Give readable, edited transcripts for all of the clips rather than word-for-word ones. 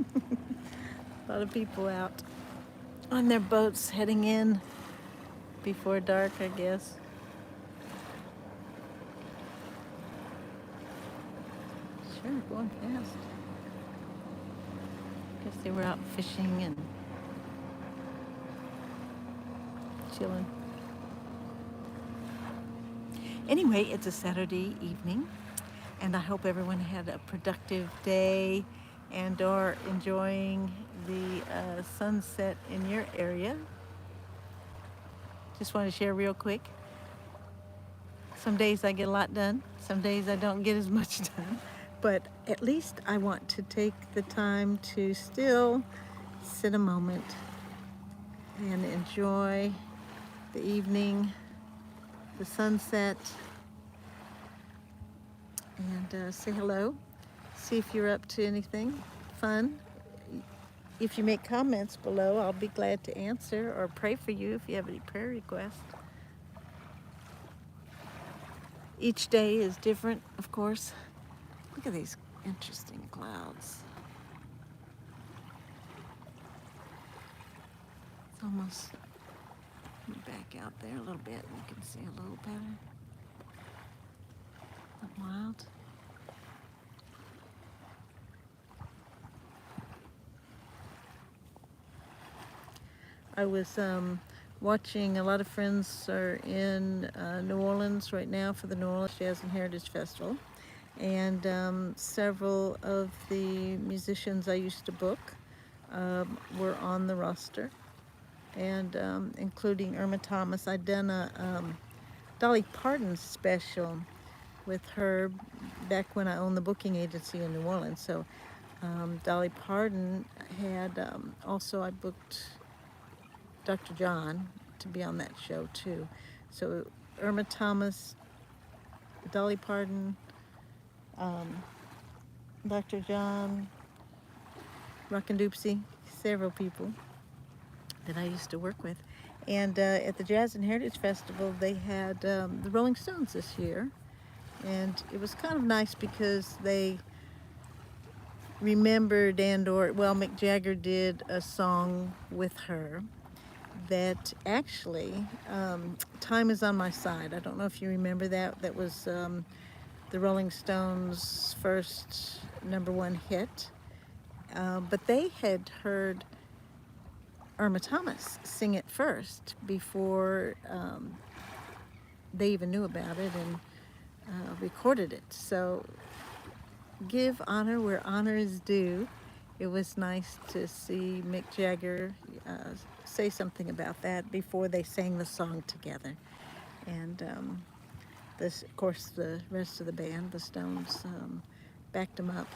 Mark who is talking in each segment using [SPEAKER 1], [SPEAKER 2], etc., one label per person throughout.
[SPEAKER 1] A lot of people out on their boats heading in before dark, I guess. Sure, going fast. Guess they were out fishing and chilling. Anyway, it's a Saturday evening, and I hope everyone had a productive day and are enjoying the sunset in your area. Just want to share real quick. Some days I get a lot done. Some days I don't get as much done. But at least I want to take the time to still sit a moment and enjoy the evening, the sunset, and say hello. See if you're up to anything fun. If you make comments below, I'll be glad to answer or pray for you if you have any prayer requests. Each day is different, of course. Look at these interesting clouds. It's almost, let me back out there a little bit and you can see a little better. Not wild. I was watching, a lot of friends are in New Orleans right now for the New Orleans Jazz and Heritage Festival. And several of the musicians I used to book were on the roster, and including Irma Thomas. I'd done a Dolly Parton special with her back when I owned the booking agency in New Orleans. So Dolly Parton had, also I booked Dr. John to be on that show too. So Irma Thomas, Dolly Parton, Dr. John, Rockin' Doopsie, several people that I used to work with. And at the Jazz and Heritage Festival, they had the Rolling Stones this year. And it was kind of nice because they remembered well, Mick Jagger did a song with her that actually, Time Is on My Side. I don't know if you remember that. That was the Rolling Stones' first #1 hit. But they had heard Irma Thomas sing it first before they even knew about it and recorded it. So give honor where honor is due. It was nice to see Mick Jagger say something about that before they sang the song together. And this, of course, the rest of the band, the Stones, backed them up.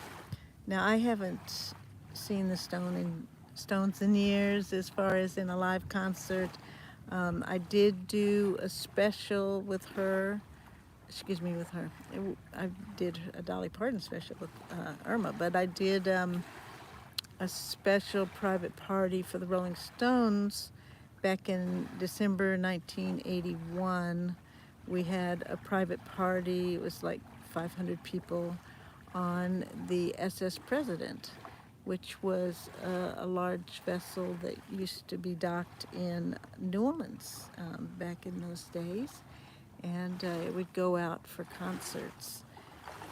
[SPEAKER 1] Now, I haven't seen the Stones in years as far as in a live concert. I did do a special with her. I did a Dolly Parton special with Irma, but I did a special private party for the Rolling Stones back in December 1981. We had a private party. It was like 500 people on the SS President, which was a large vessel that used to be docked in New Orleans back in those days. And it would go out for concerts.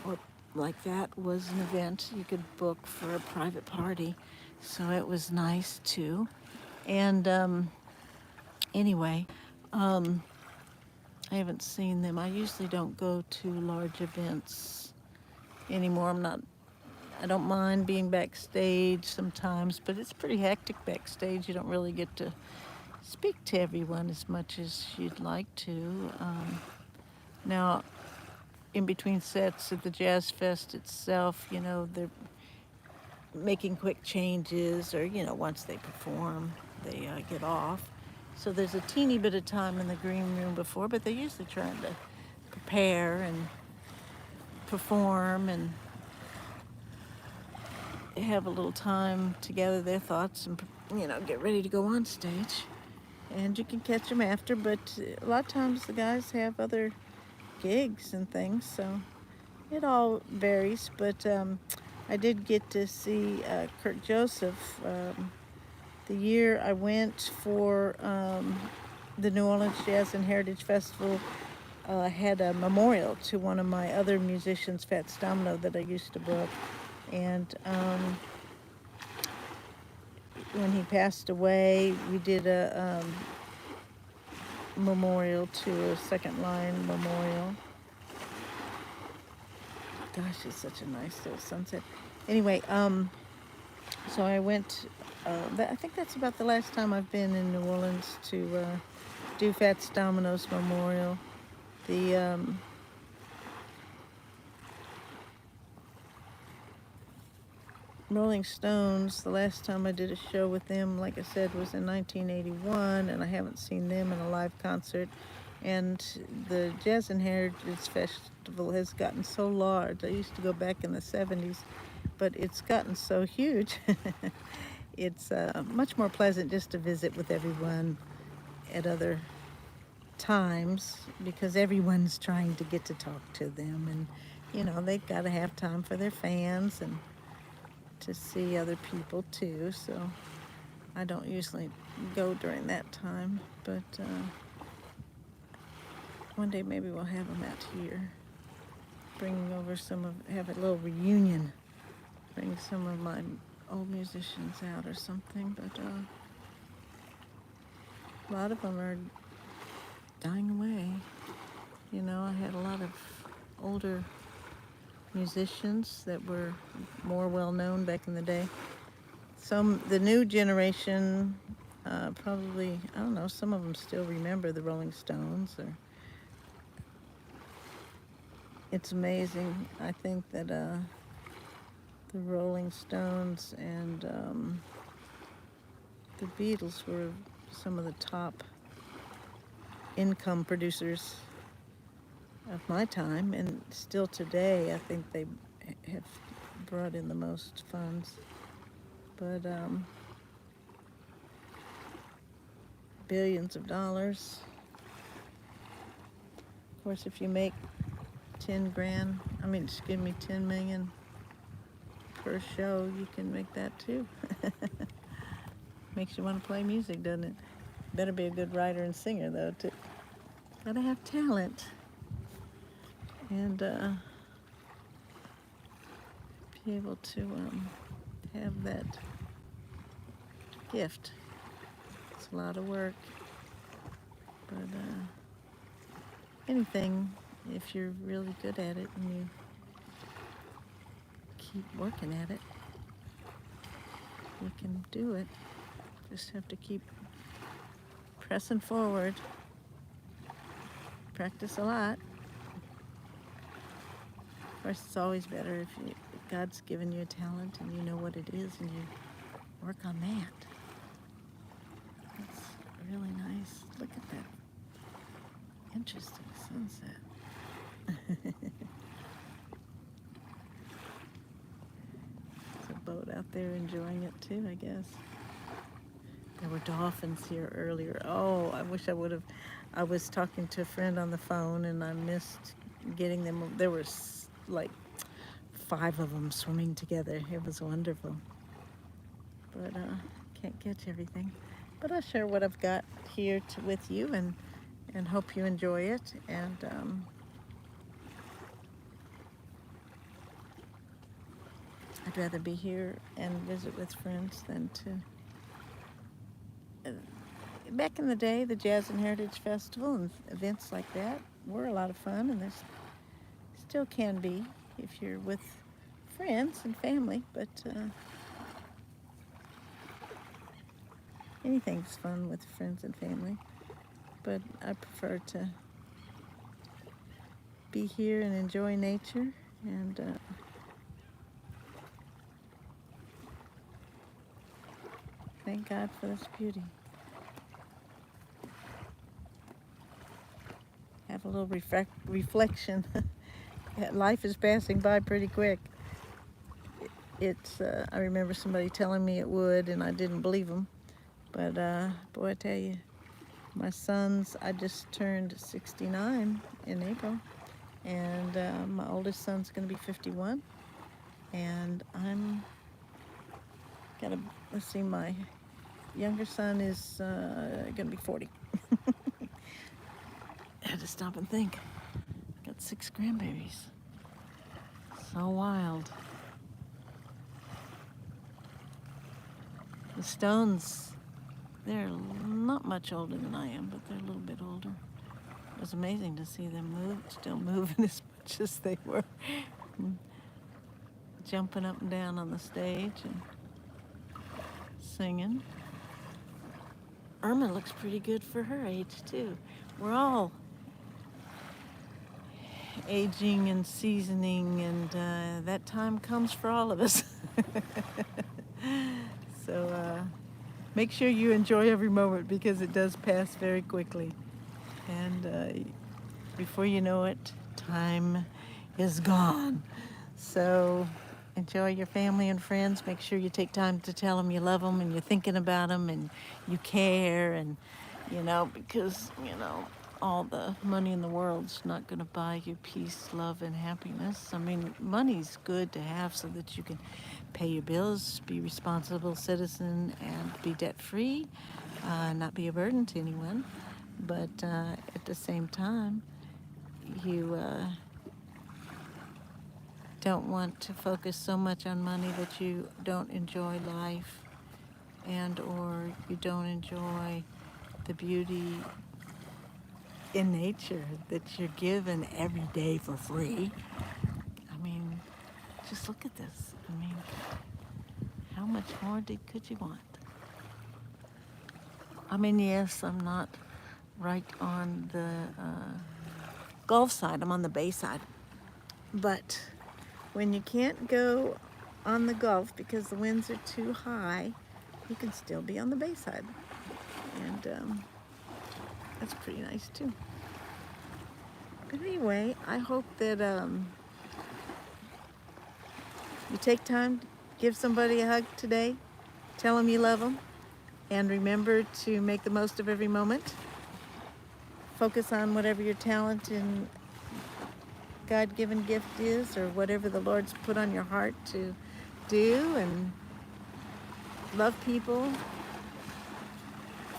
[SPEAKER 1] Or like that was an event you could book for a private party. So it was nice too. And anyway, I haven't seen them. I usually don't go to large events anymore. I don't mind being backstage sometimes, but it's pretty hectic backstage. You don't really get to speak to everyone as much as you'd like to. Now, in between sets at the Jazz Fest itself, they're making quick changes, or, once they perform, they get off. So there's a teeny bit of time in the green room before, but they're usually trying to prepare and perform and have a little time to gather their thoughts and, get ready to go on stage. And you can catch them after, but a lot of times the guys have other gigs and things, so it all varies. But I did get to see Kirk Joseph. The year I went for the New Orleans Jazz and Heritage Festival, had a memorial to one of my other musicians, Fats Domino, that I used to book. And when he passed away, we did a memorial to a second line memorial. Gosh, it's such a nice little sunset. Anyway, so I went, I think that's about the last time I've been in New Orleans to do Fats Domino's memorial. The Rolling Stones, the last time I did a show with them, like I said, was in 1981, and I haven't seen them in a live concert. And the Jazz and Heritage Festival has gotten so large. I used to go back in the 70s, but it's gotten so huge. It's much more pleasant just to visit with everyone at other times, because everyone's trying to get to talk to them, and you know, they've got to have time for their fans and to see other people too. So I don't usually go during that time, but one day maybe we'll have them out here, bringing over have a little reunion, bring some of my old musicians out or something. But a lot of them are dying away. You know, I had a lot of older musicians that were more well known back in the day. The new generation, probably, I don't know, some of them still remember the Rolling Stones. Or it's amazing. I think that the Rolling Stones and the Beatles were some of the top income producers of my time, and still today I think they have brought in the most funds. But billions of dollars. Of course, if you make 10 million per show, you can make that too. Makes you want to play music, doesn't it? Better be a good writer and singer, though, too. Gotta have talent. And be able to have that gift. It's a lot of work. But anything, if you're really good at it and you keep working at it, you can do it. Just have to keep pressing forward. Practice a lot. Of course, it's always better if God's given you a talent and you know what it is and you work on that. That's really nice. Look at that interesting sunset. There's a boat out there enjoying it too, I guess. There were dolphins here earlier. Oh, I wish I would have. I was talking to a friend on the phone and I missed getting them. There were like 5 of them swimming together. It was wonderful. But can't catch everything. But I'll share what I've got here with you and hope you enjoy it. And I'd rather be here and visit with friends than to... Back in the day, the Jazz and Heritage Festival and events like that were a lot of fun, and there still can be if you're with friends and family, but anything's fun with friends and family. But I prefer to be here and enjoy nature, and thank God for this beauty. Have a little reflection. Life is passing by pretty quick. I remember somebody telling me it would, and I didn't believe them. But boy, I tell you, my sons, I just turned 69 in April, and my oldest son's going to be 51. And I'm gonna, let's see, my younger son is gonna be 40. I had to stop and think. Got 6 grandbabies. So wild. The Stones, they're not much older than I am, but they're a little bit older. It was amazing to see them move, still moving as much as they were. Jumping up and down on the stage and singing. Irma looks pretty good for her age, too. We're all aging and seasoning, and that time comes for all of us. So make sure you enjoy every moment, because it does pass very quickly. And before you know it, time is gone. So enjoy your family and friends. Make sure you take time to tell them you love them and you're thinking about them and you care, and because all the money in the world's not going to buy you peace, love, and happiness. I mean, money's good to have so that you can pay your bills, be a responsible citizen, and be debt-free, not be a burden to anyone. But at the same time, you don't want to focus so much on money that you don't enjoy life, and or you don't enjoy the beauty in nature that you're given every day for free. I mean, just look at this. I mean, how much more could you want? I mean, yes, I'm not right on the Gulf side. I'm on the Bay side. But when you can't go on the Gulf because the winds are too high, you can still be on the Bay side. And that's pretty nice too. But anyway, I hope that you take time to give somebody a hug today. Tell them you love them. And remember to make the most of every moment. Focus on whatever your talent and God-given gift is, or whatever the Lord's put on your heart to do, and love people.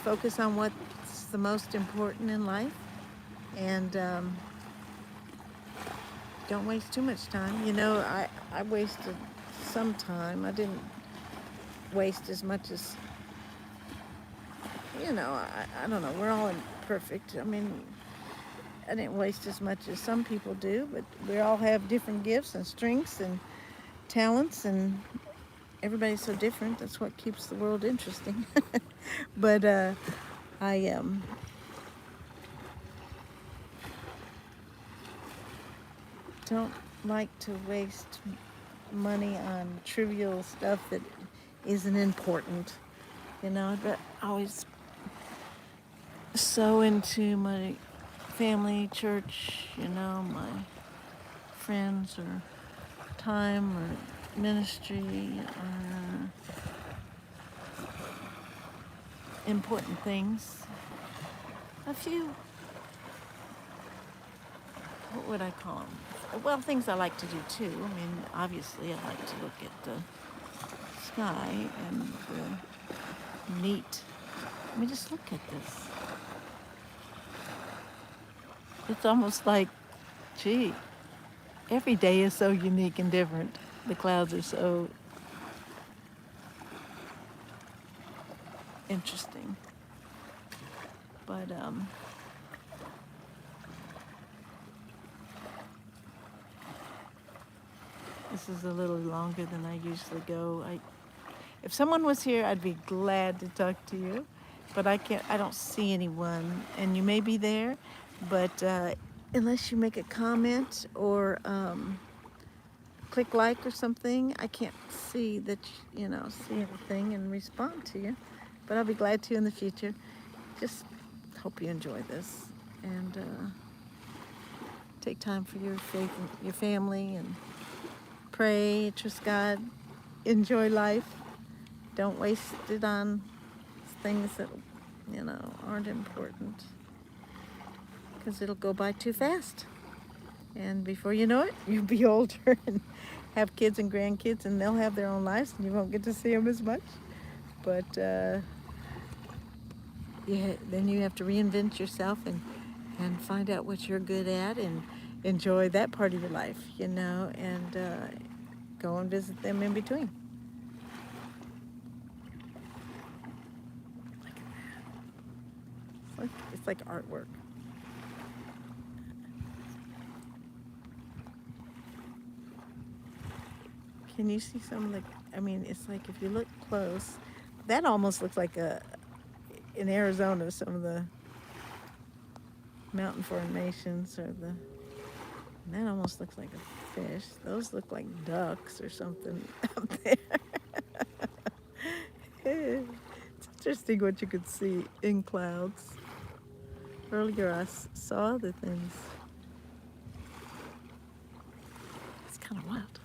[SPEAKER 1] Focus on what's the most important in life, and don't waste too much time. I wasted some time. I didn't waste as much as, I don't know, we're all imperfect. I mean, I didn't waste as much as some people do, but we all have different gifts and strengths and talents, and everybody's so different. That's what keeps the world interesting. But I don't like to waste money on trivial stuff that isn't important. But I always so into my family, church, my friends, or time, or ministry, or important things. A few, what would I call them? Well, things I like to do too. I mean, obviously I like to look at the sky and the neat. I mean, just look at this. It's almost like, gee, every day is so unique and different. The clouds are so interesting. But this is a little longer than I usually go. If someone was here, I'd be glad to talk to you, but I don't see anyone, and you may be there, but unless you make a comment or click like or something, I can't see that, see everything and respond to you, but I'll be glad to in the future. Just hope you enjoy this, and take time for your faith and your family, and pray, trust God, enjoy life. Don't waste it on things that, aren't important, because it'll go by too fast. And before you know it, you'll be older and have kids and grandkids, and they'll have their own lives, and you won't get to see them as much. But yeah, then you have to reinvent yourself and find out what you're good at and enjoy that part of your life, and go and visit them in between. Look at that. It's like artwork. Can you see some of the, I mean, it's like if you look close, that almost looks like in Arizona, some of the mountain formations that almost looks like a fish. Those look like ducks or something up there. It's interesting what you could see in clouds. Earlier I saw the things. It's kind of wild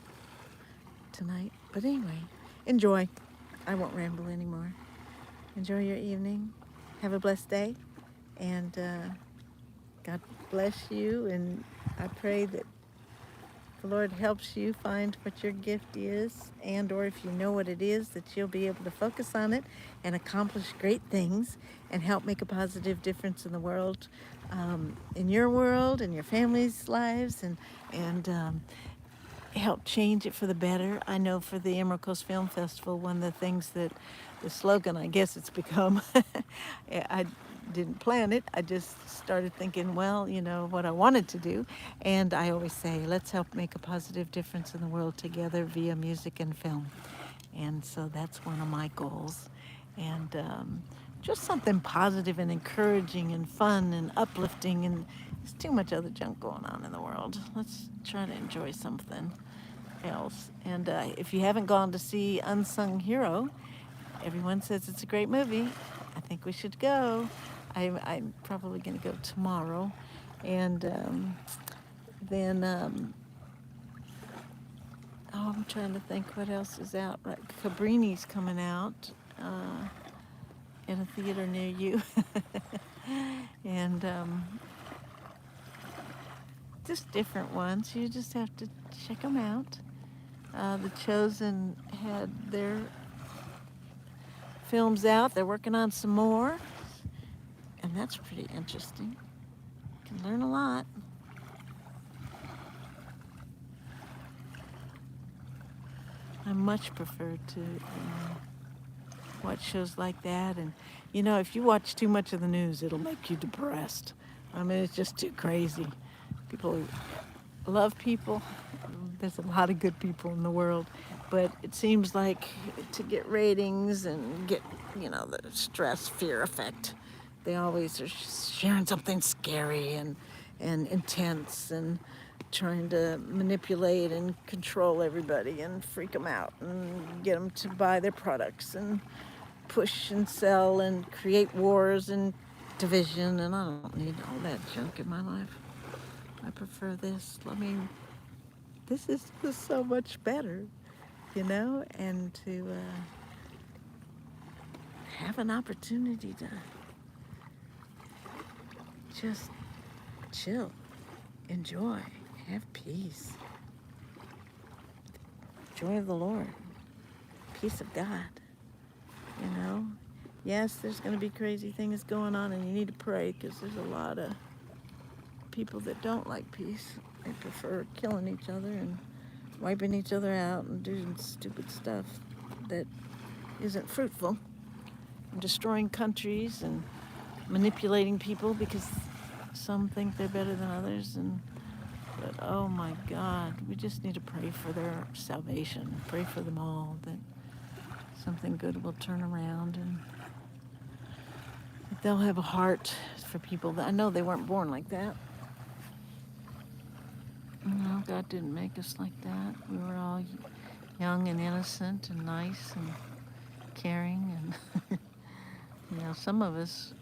[SPEAKER 1] tonight. But anyway, enjoy. I won't ramble anymore. Enjoy your evening. Have a blessed day. And God bless you. And I pray that the Lord helps you find what your gift is, and or if you know what it is, that you'll be able to focus on it and accomplish great things and help make a positive difference in the world, in your world, in your family's lives, and help change it for the better. I know for the Emerald Coast Film Festival, one of the things that the slogan, I guess it's become, I didn't plan it. I just started thinking, well, what I wanted to do. And I always say, let's help make a positive difference in the world together via music and film. And so that's one of my goals. And just something positive and encouraging and fun and uplifting. And there's too much other junk going on in the world. Let's try to enjoy something else. And if you haven't gone to see Unsung Hero, everyone says it's a great movie. I think we should go. I'm probably going to go tomorrow. And then, I'm trying to think what else is out. Right, Cabrini's coming out in a theater near you. And just different ones. You just have to check them out. The Chosen had their films out. They're working on some more. And that's pretty interesting. You can learn a lot. I much prefer to watch shows like that. And, if you watch too much of the news, it'll make you depressed. I mean, it's just too crazy. People love people. There's a lot of good people in the world. But it seems like to get ratings and get, the stress, fear effect, they always are sharing something scary and intense and trying to manipulate and control everybody and freak them out and get them to buy their products and push and sell and create wars and division. And I don't need all that junk in my life. I prefer this. I mean, this is just so much better, and to have an opportunity to just chill, enjoy, have peace, joy of the Lord, peace of God, Yes, there's going to be crazy things going on, and you need to pray, because there's a lot of people that don't like peace. They prefer killing each other and wiping each other out and doing stupid stuff that isn't fruitful, and destroying countries and manipulating people because some think they're better than others. But oh my God, we just need to pray for their salvation. Pray for them all, that something good will turn around and that they'll have a heart for people. I know they weren't born like that. No, God didn't make us like that. We were all young and innocent and nice and caring, and some of us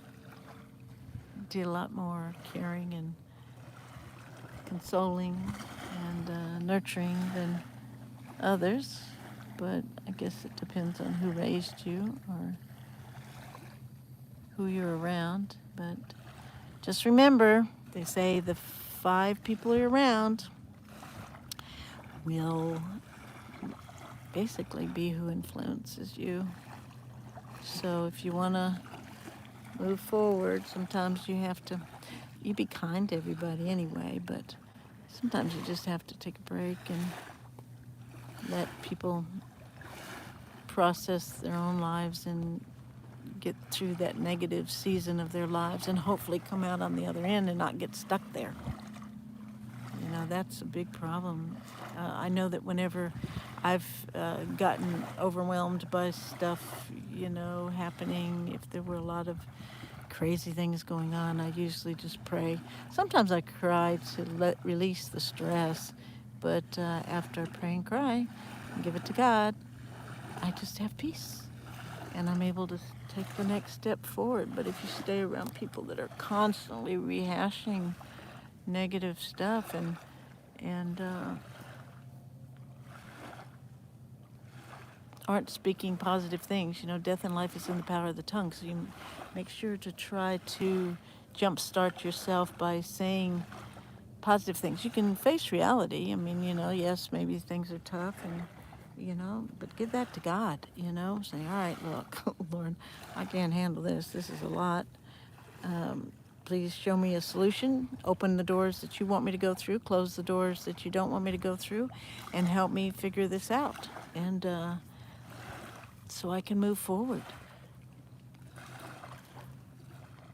[SPEAKER 1] did a lot more caring and consoling and nurturing than others. But I guess it depends on who raised you or who you're around. But just remember, they say the 5 people you're around will basically be who influences you. So if you want to move forward, sometimes you be kind to everybody anyway, but sometimes you just have to take a break and let people process their own lives and get through that negative season of their lives and hopefully come out on the other end and not get stuck there. You know, that's a big problem. I know that whenever I've gotten overwhelmed by stuff, happening, if there were a lot of crazy things going on, I usually just pray. Sometimes I cry to release the stress, but after I pray and cry and give it to God, I just have peace. And I'm able to take the next step forward. But if you stay around people that are constantly rehashing negative stuff and aren't speaking positive things, death and life is in the power of the tongue. So you make sure to try to jumpstart yourself by saying positive things. You can face reality. I mean, yes, maybe things are tough but give that to God, say, all right, look, Lord, I can't handle this. This is a lot. Please show me a solution. Open the doors that you want me to go through. Close the doors that you don't want me to go through. And help me figure this out. And so I can move forward.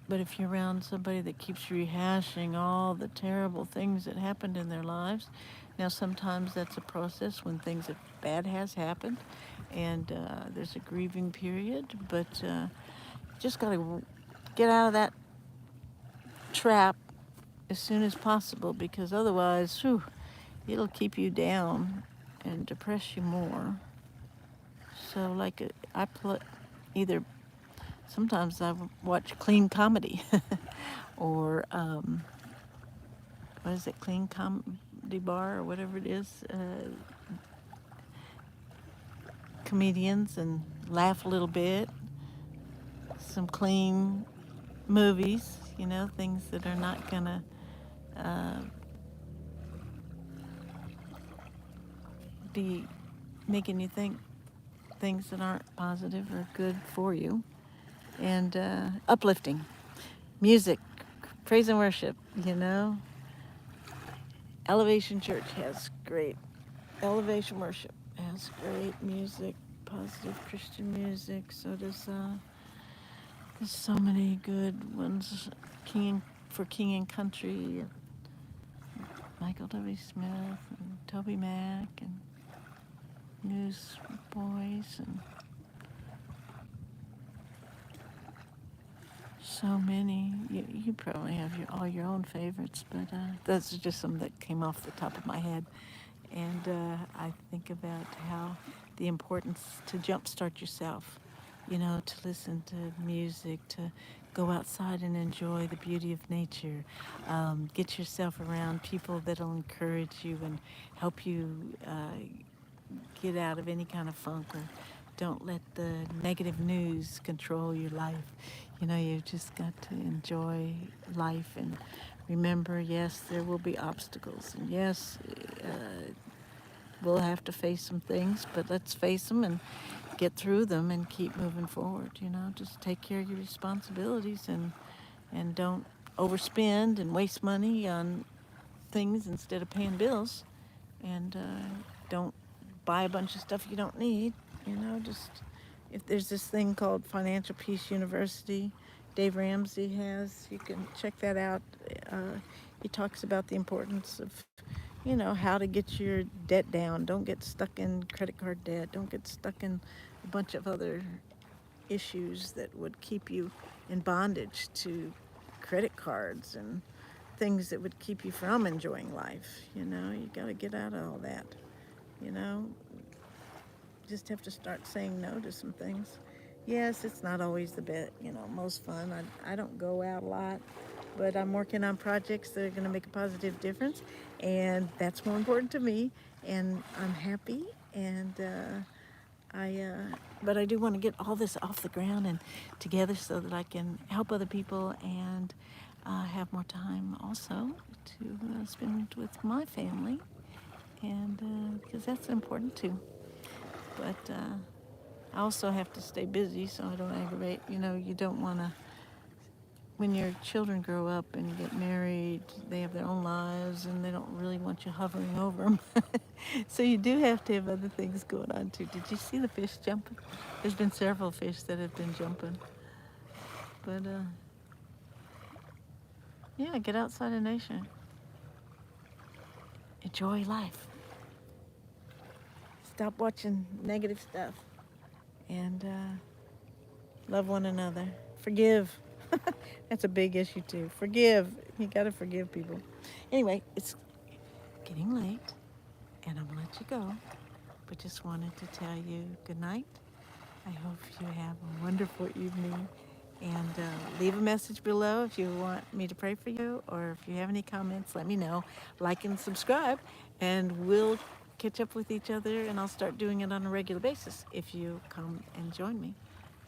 [SPEAKER 1] But if you're around somebody that keeps rehashing all the terrible things that happened in their lives, now sometimes that's a process when things bad has happened, and there's a grieving period, but just got to get out of that trap as soon as possible, because otherwise, it'll keep you down and depress you more. So I either sometimes I watch clean comedy or what is it, clean comedy bar or whatever it is, comedians, and laugh a little bit, some clean movies, things that are not gonna be making you think things that aren't positive or good for you, and uplifting music, praise and worship. Elevation Worship has great music, positive Christian music. So does there's so many good ones. For King and Country, Michael W. Smith and Toby Mac and Newsboys, and so many. You probably have all your own favorites, but those are just some that came off the top of my head. And I think about how the importance to jumpstart yourself, to listen to music, to go outside and enjoy the beauty of nature. Get yourself around people that'll encourage you and help you get out of any kind of funk, or don't let the negative news control your life. You've just got to enjoy life and remember, yes, there will be obstacles, and yes, we'll have to face some things, but let's face them and get through them and keep moving forward. Just take care of your responsibilities and don't overspend and waste money on things instead of paying bills, and don't buy a bunch of stuff you don't need. Just, if there's this thing called Financial Peace University, Dave Ramsey has, you can check that out. He talks about the importance of how to get your debt down. Don't get stuck in credit card debt. Don't get stuck in a bunch of other issues that would keep you in bondage to credit cards and things that would keep you from enjoying life. You got to get out of all that. Just have to start saying no to some things. Yes, it's not always the most fun. I don't go out a lot, but I'm working on projects that are going to make a positive difference, and that's more important to me, and I'm happy, and but I do want to get all this off the ground and together so that I can help other people and have more time also to spend with my family, and because that's important too. But I also have to stay busy so I don't aggravate. You know, you don't want to, when your children grow up and get married, they have their own lives and they don't really want you hovering over them. So you do have to have other things going on too. Did you see the fish jumping? There's been several fish that have been jumping. But yeah, get outside of nature. Enjoy life. Stop watching negative stuff. And love one another. Forgive. That's a big issue too. Forgive. You gotta forgive people. Anyway, it's getting late, and I'm gonna let you go. But just wanted to tell you good night. I hope you have a wonderful evening. And leave a message below if you want me to pray for you, or if you have any comments, let me know. Like and subscribe, and we'll catch up with each other, and I'll start doing it on a regular basis if you come and join me.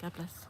[SPEAKER 1] God bless.